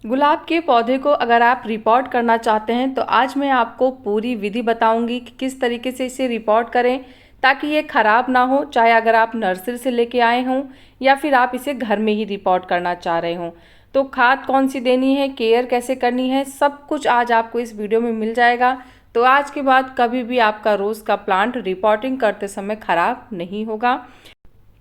गुलाब के पौधे को अगर आप रिपोर्ट करना चाहते हैं तो आज मैं आपको पूरी विधि बताऊंगी कि किस तरीके से इसे रिपोर्ट करें ताकि ये ख़राब ना हो, चाहे अगर आप नर्सरी से लेके आए हों या फिर आप इसे घर में ही रिपोर्ट करना चाह रहे हों। तो खाद कौन सी देनी है, केयर कैसे करनी है, सब कुछ आज आपको इस वीडियो में मिल जाएगा। तो आज के बाद कभी भी आपका रोज़ का प्लांट रिपोर्टिंग करते समय ख़राब नहीं होगा।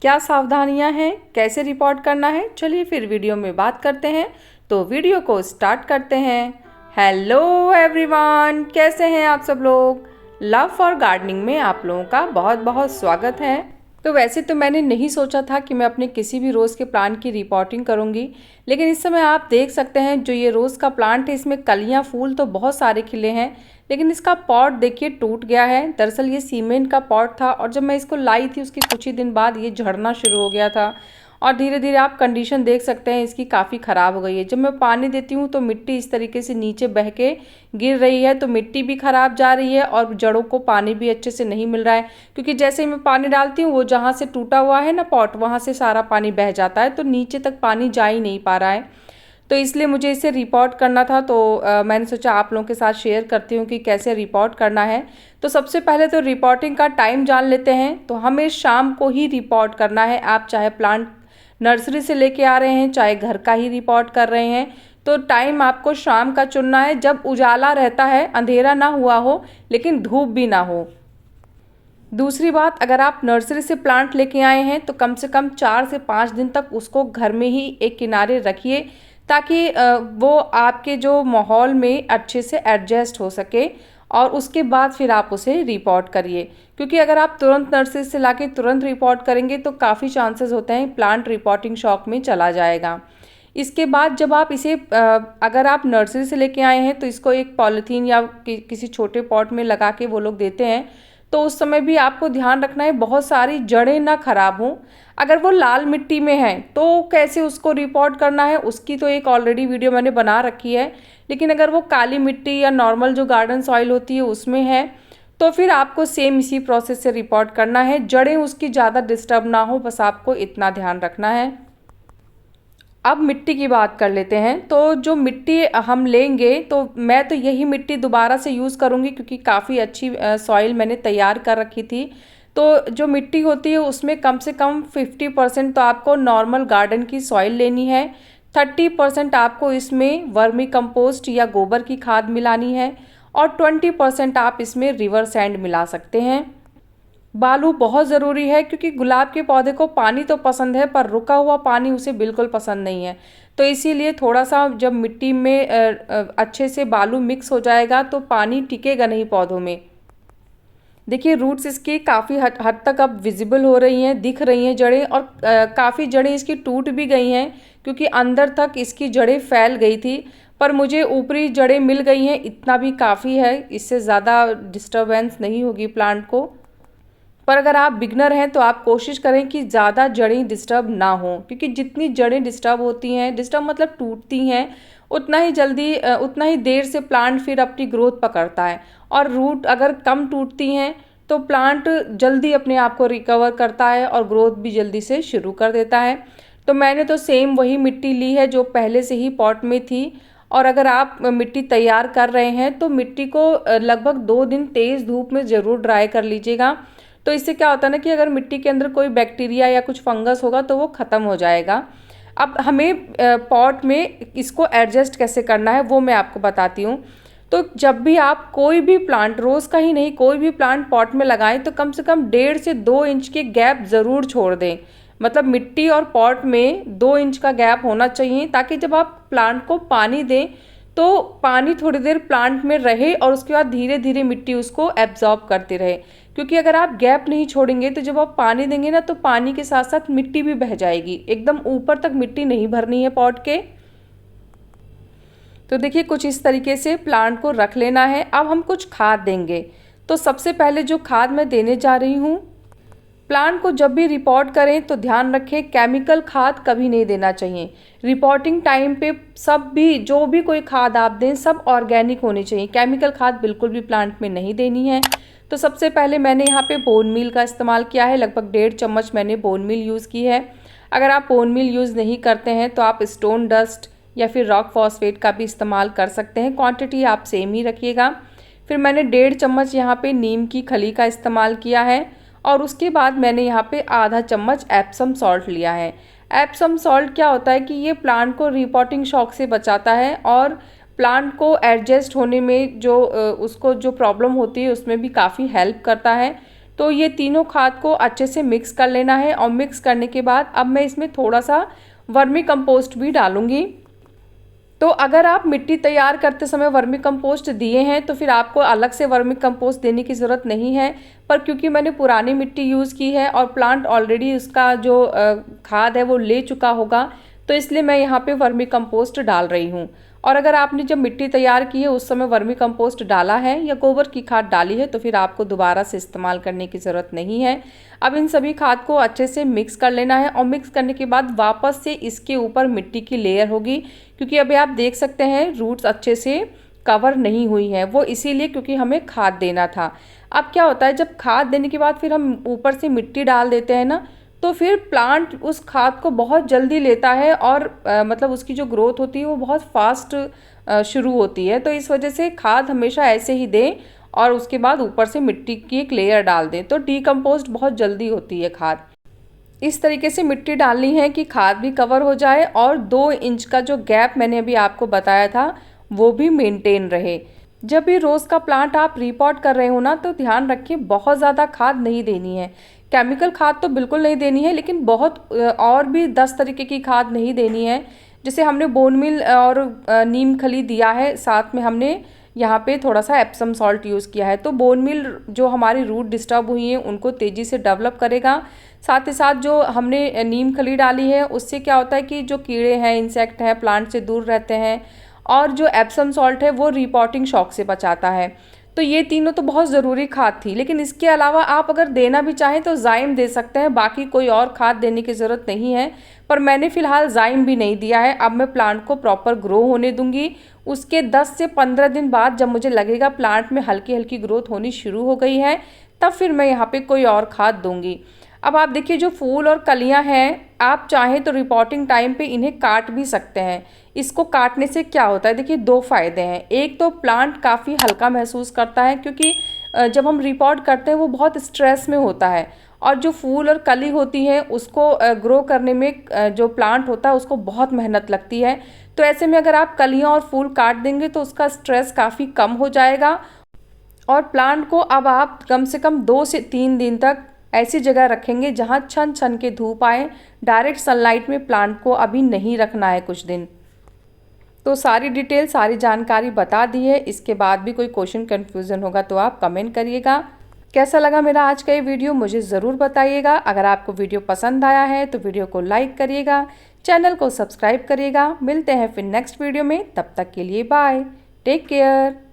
क्या सावधानियां हैं, कैसे रिपोर्ट करना है, चलिए फिर वीडियो में बात करते हैं। तो वीडियो को स्टार्ट करते हैं। हेलो एवरीवन, कैसे हैं आप सब लोग। लव फॉर गार्डनिंग में आप लोगों का बहुत बहुत स्वागत है। तो वैसे तो मैंने नहीं सोचा था कि मैं अपने किसी भी रोज़ के प्लांट की रिपोर्टिंग करूंगी, लेकिन इस समय आप देख सकते हैं जो ये रोज़ का प्लांट है इसमें कलियां फूल तो बहुत सारे खिले हैं, लेकिन इसका पॉट देखिए टूट गया है। दरअसल ये सीमेंट का पॉट था और जब मैं इसको लाई थी उसके कुछ ही दिन बाद ये झड़ना शुरू हो गया था और धीरे धीरे आप कंडीशन देख सकते हैं इसकी काफ़ी ख़राब हो गई है। जब मैं पानी देती हूँ तो मिट्टी इस तरीके से नीचे बह के गिर रही है, तो मिट्टी भी ख़राब जा रही है और जड़ों को पानी भी अच्छे से नहीं मिल रहा है, क्योंकि जैसे ही मैं पानी डालती हूँ वो जहाँ से टूटा हुआ है ना पॉट, वहाँ से सारा पानी बह जाता है, तो नीचे तक पानी जा ही नहीं पा रहा है। तो इसलिए मुझे इसे रिपोर्ट करना था। तो मैंने सोचा आप लोगों के साथ शेयर करती हूँ कि कैसे रिपोर्ट करना है। तो सबसे पहले तो रिपोर्टिंग का टाइम जान लेते हैं। तो हमें शाम को ही रिपोर्ट करना है। आप चाहे प्लांट नर्सरी से लेके आ रहे हैं, चाहे घर का ही रिपोर्ट कर रहे हैं, तो टाइम आपको शाम का चुनना है जब उजाला रहता है, अंधेरा ना हुआ हो लेकिन धूप भी ना हो। दूसरी बात, अगर आप नर्सरी से प्लांट लेके आए हैं तो कम से कम 4 से 5 दिन तक उसको घर में ही एक किनारे रखिए, ताकि वो आपके जो माहौल में अच्छे से एडजस्ट हो सके और उसके बाद फिर आप उसे रिपोर्ट करिए। क्योंकि अगर आप तुरंत नर्सरी से लाके तुरंत रिपोर्ट करेंगे तो काफ़ी चांसेस होते हैं प्लांट रिपोर्टिंग शॉक में चला जाएगा। इसके बाद जब आप इसे अगर आप नर्सरी से लेके आए हैं तो इसको एक पॉलीथीन या किसी छोटे पॉट में लगा के वो लोग देते हैं, तो उस समय भी आपको ध्यान रखना है बहुत सारी जड़ें ना खराब हों। अगर वो लाल मिट्टी में है तो कैसे उसको रिपोर्ट करना है, उसकी तो एक ऑलरेडी वीडियो मैंने बना रखी है। लेकिन अगर वो काली मिट्टी या नॉर्मल जो गार्डन सॉइल होती है उसमें है तो फिर आपको सेम इसी प्रोसेस से रिपोर्ट करना है। जड़ें उसकी ज़्यादा डिस्टर्ब ना हो, बस आपको इतना ध्यान रखना है। अब मिट्टी की बात कर लेते हैं। तो जो मिट्टी हम लेंगे तो मैं तो यही मिट्टी दोबारा से यूज़ करूँगी, क्योंकि काफ़ी अच्छी सॉइल मैंने तैयार कर रखी थी। तो जो मिट्टी होती है उसमें कम से कम 50% तो आपको नॉर्मल गार्डन की सॉइल लेनी है, 30% आपको इसमें वर्मी कंपोस्ट या गोबर की खाद मिलानी है और 20% आप इसमें रिवर सैंड मिला सकते हैं। बालू बहुत ज़रूरी है, क्योंकि गुलाब के पौधे को पानी तो पसंद है पर रुका हुआ पानी उसे बिल्कुल पसंद नहीं है। तो इसीलिए थोड़ा सा जब मिट्टी में अच्छे से बालू मिक्स हो जाएगा तो पानी टिकेगा नहीं पौधों में। देखिए रूट्स इसकी काफ़ी हद तक अब विजिबल हो रही हैं, दिख रही हैं जड़ें, और काफ़ी जड़ें इसकी टूट भी गई हैं, क्योंकि अंदर तक इसकी जड़ें फैल गई थी। पर मुझे ऊपरी जड़ें मिल गई हैं, इतना भी काफ़ी है, इससे ज़्यादा डिस्टर्बेंस नहीं होगी प्लांट को। पर अगर आप बिगनर हैं तो आप कोशिश करें कि ज़्यादा जड़ें डिस्टर्ब ना हो, क्योंकि जितनी जड़ें डिस्टर्ब होती हैं, डिस्टर्ब मतलब टूटती हैं, उतना ही जल्दी उतना ही देर से प्लांट फिर अपनी ग्रोथ पकड़ता है। और रूट अगर कम टूटती हैं तो प्लांट जल्दी अपने आप को रिकवर करता है और ग्रोथ भी जल्दी से शुरू कर देता है। तो मैंने तो सेम वही मिट्टी ली है जो पहले से ही पॉट में थी। और अगर आप मिट्टी तैयार कर रहे हैं तो मिट्टी को लगभग 2 दिन तेज़ धूप में ज़रूर ड्राई कर लीजिएगा। तो इससे क्या होता है ना कि अगर मिट्टी के अंदर कोई बैक्टीरिया या कुछ फंगस होगा तो वो ख़त्म हो जाएगा। अब हमें पॉट में इसको एडजस्ट कैसे करना है वो मैं आपको बताती हूँ। तो जब भी आप कोई भी प्लांट, रोज़ का ही नहीं, कोई भी प्लांट पॉट में लगाएं तो कम से कम 1.5 से 2 इंच के गैप ज़रूर छोड़ दें। मतलब मिट्टी और पॉट में 2 इंच का गैप होना चाहिए, ताकि जब आप प्लांट को पानी दें तो पानी थोड़ी देर प्लांट में रहे और उसके बाद धीरे धीरे मिट्टी उसको एब्जॉर्ब करती रहे। क्योंकि अगर आप गैप नहीं छोड़ेंगे तो जब आप पानी देंगे ना तो पानी के साथ साथ मिट्टी भी बह जाएगी, एकदम ऊपर तक मिट्टी नहीं भरनी है पॉट के। तो देखिए कुछ इस तरीके से प्लांट को रख लेना है। अब हम कुछ खाद देंगे। तो सबसे पहले जो खाद मैं देने जा रही हूँ, प्लांट को जब भी रिपोर्ट करें तो ध्यान रखें केमिकल खाद कभी नहीं देना चाहिए। रिपोर्टिंग टाइम पे सब भी जो भी कोई खाद आप दें सब ऑर्गेनिक होनी चाहिए, केमिकल खाद बिल्कुल भी प्लांट में नहीं देनी है। तो सबसे पहले मैंने यहाँ पे बोन मील का इस्तेमाल किया है, लगभग 1.5 चम्मच मैंने बोन मील यूज़ की है। अगर आप बोन मील यूज़ नहीं करते हैं तो आप स्टोन डस्ट या फिर रॉक फॉस्फेट का भी इस्तेमाल कर सकते हैं। क्वांटिटी आप सेम ही रखिएगा। फिर मैंने 1.5 चम्मच यहाँ पे नीम की खली का इस्तेमाल किया है और उसके बाद मैंने यहाँ पे आधा चम्मच एप्सम सॉल्ट लिया है। एप्सम सॉल्ट क्या होता है कि ये प्लांट को रिपोर्टिंग शॉक से बचाता है और प्लांट को एडजस्ट होने में जो उसको जो प्रॉब्लम होती है उसमें भी काफ़ी हेल्प करता है। तो ये तीनों खाद को अच्छे से मिक्स कर लेना है और मिक्स करने के बाद अब मैं इसमें थोड़ा सा वर्मी कंपोस्ट भी डालूंगी। तो अगर आप मिट्टी तैयार करते समय वर्मी कंपोस्ट दिए हैं तो फिर आपको अलग से वर्मी कंपोस्ट देने की ज़रूरत नहीं है, पर क्योंकि मैंने पुरानी मिट्टी यूज़ की है और प्लांट ऑलरेडी उसका जो खाद है वो ले चुका होगा, तो इसलिए मैं यहाँ पे वर्मी कंपोस्ट डाल रही हूँ। और अगर आपने जब मिट्टी तैयार की है उस समय वर्मी कंपोस्ट डाला है या गोबर की खाद डाली है तो फिर आपको दोबारा से इस्तेमाल करने की ज़रूरत नहीं है। अब इन सभी खाद को अच्छे से मिक्स कर लेना है और मिक्स करने के बाद वापस से इसके ऊपर मिट्टी की लेयर होगी, क्योंकि अभी आप देख सकते हैं रूट्स अच्छे से कवर नहीं हुई है, वो इसीलिए क्योंकि हमें खाद देना था। अब क्या होता है जब खाद देने के बाद फिर हम ऊपर से मिट्टी डाल देते हैं ना, तो फिर प्लांट उस खाद को बहुत जल्दी लेता है और मतलब उसकी जो ग्रोथ होती है वो बहुत फास्ट शुरू होती है। तो इस वजह से खाद हमेशा ऐसे ही दें और उसके बाद ऊपर से मिट्टी की एक लेयर डाल दें, तो डीकम्पोस्ट बहुत जल्दी होती है खाद। इस तरीके से मिट्टी डालनी है कि खाद भी कवर हो जाए और 2 इंच का जो गैप मैंने अभी आपको बताया था वो भी मेंटेन रहे। जब भी रोज़ का प्लांट आप रिपॉट कर रहे हो ना तो ध्यान रखिए बहुत ज़्यादा खाद नहीं देनी है। केमिकल खाद तो बिल्कुल नहीं देनी है, लेकिन बहुत और भी 10 तरीके की खाद नहीं देनी है। जैसे हमने बोन मील और नीम खली दिया है, साथ में हमने यहाँ पे थोड़ा सा एप्सम सॉल्ट यूज़ किया है, तो बोन मील जो हमारी रूट डिस्टर्ब हुई हैं उनको तेज़ी से डेवलप करेगा। साथ ही साथ जो हमने नीम खली डाली है उससे क्या होता है कि जो कीड़े हैं, इंसेक्ट हैं, प्लांट से दूर रहते हैं और जो एप्सम सॉल्ट है वो रिपोर्टिंग शॉक से बचाता है। तो ये तीनों तो बहुत ज़रूरी खाद थी, लेकिन इसके अलावा आप अगर देना भी चाहें तो जाइम दे सकते हैं, बाकी कोई और खाद देने की ज़रूरत नहीं है। पर मैंने फ़िलहाल जाइम भी नहीं दिया है। अब मैं प्लांट को प्रॉपर ग्रो होने दूंगी। उसके 10 से 15 दिन बाद जब मुझे लगेगा प्लांट में हल्की हल्की ग्रोथ होनी शुरू हो गई है, तब फिर मैं यहाँ पे कोई और खाद दूंगी। अब आप देखिए जो फूल और कलियां हैं, आप चाहें तो रिपोर्टिंग टाइम पे इन्हें काट भी सकते हैं। इसको काटने से क्या होता है, देखिए 2 फ़ायदे हैं। एक तो प्लांट काफ़ी हल्का महसूस करता है, क्योंकि जब हम रिपोर्ट करते हैं वो बहुत स्ट्रेस में होता है और जो फूल और कली होती है उसको ग्रो करने में जो प्लांट होता है उसको बहुत मेहनत लगती है। तो ऐसे में अगर आप कलियाँ और फूल काट देंगे तो उसका स्ट्रेस काफ़ी कम हो जाएगा और प्लांट को अब आप कम से कम 2 से 3 दिन तक ऐसी जगह रखेंगे जहां छन छन के धूप आए। डायरेक्ट सनलाइट में प्लांट को अभी नहीं रखना है कुछ दिन। तो सारी डिटेल, सारी जानकारी बता दी है। इसके बाद भी कोई क्वेश्चन कन्फ्यूज़न होगा तो आप कमेंट करिएगा। कैसा लगा मेरा आज का ये वीडियो मुझे ज़रूर बताइएगा। अगर आपको वीडियो पसंद आया है तो वीडियो को लाइक करिएगा, चैनल को सब्सक्राइब करिएगा। मिलते हैं फिर नेक्स्ट वीडियो में, तब तक के लिए बाय, टेक केयर।